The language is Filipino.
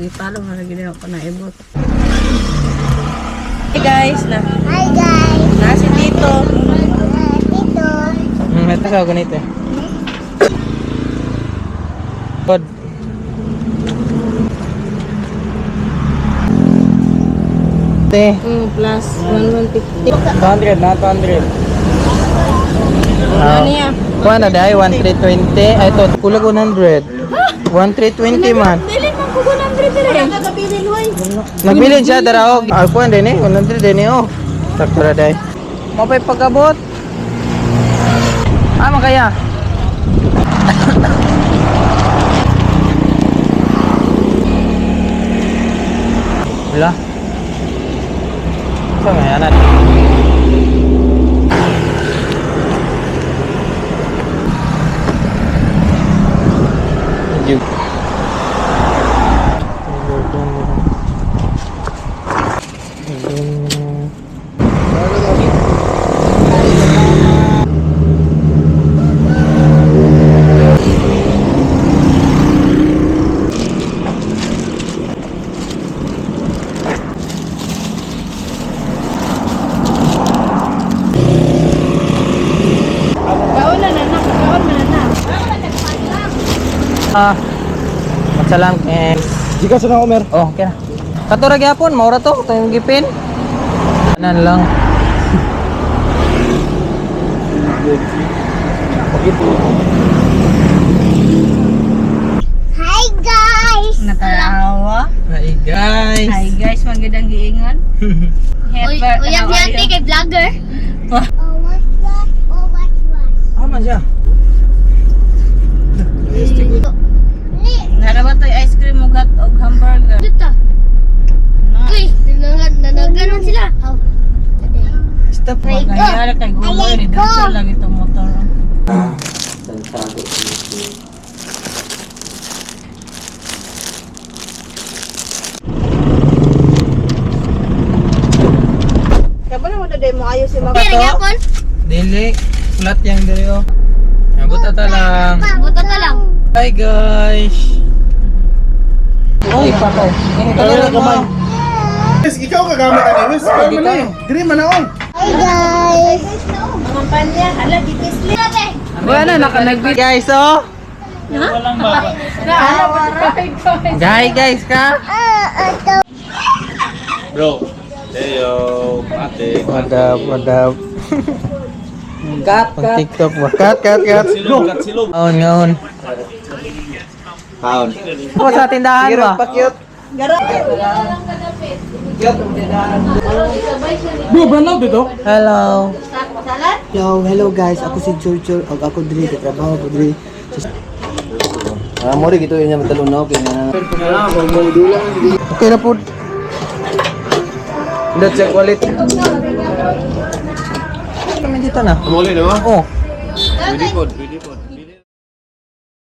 Ipalo nga lagi na ako na ibot. Hey guys, Hi guys! nasi dito. Dito! Ito sa ganito eh. Pod. Plus 150. 200 na 200. Ano niya? Kuha na dahil 1320. Ay ito, kulag 100. 1320 man. Dili man ko 100 dire. Nagabilin hoy. Nagbilin siya daraog. Kuha din eh, 100 din eh oh. Sakto na dahil. Mapay pagkabot. Makaya. Wala. Saan nga yan natin? Medyo. Magsalam eh. Jika sa na Omer. Oh, okay na. Katurag yapon, maura to, ito yung gipin. Kanan lang. Hi guys! Natarawa. Hi guys. Hi guys, magandang giingon. Uyang niyanti kay vlogger. Oh, what's that? Oh, what's that? Ama siya. Narawa to'y ice cream ugat o hamburger. Dito. Uy, nanaganon sila. Oh. Stop. Magkayari kay Google ni dito lang itong motor. Kaya ba naman na mo ayos si mga Pero yapon, Dili. Flat yang diri oh. Buta ta lang. buta ta lang. Hi guys. Oy, patay. Ini talaga mo. Wes, ikaw kagamit ani Wes. Kaya man eh. Diri man ako. Hi guys! mga panya, hala gipisli. Wala na nag-video guys oh. Hi guys ka. Bro. Heyo, ate. Wadap. Cut. TikTok mo. Cut. Silog, kat silog. Ngaon. Kaon. Ako sa tindahan ba? Bro, banaw dito. Hello. Hello guys, ako si Churchur ug ako diri trabaho ko diri. Mo ri gito nya matalunaw kay na. Okay na po. Let's check quality. Kami dito na. Mo ri no? Oh. Pwede pod.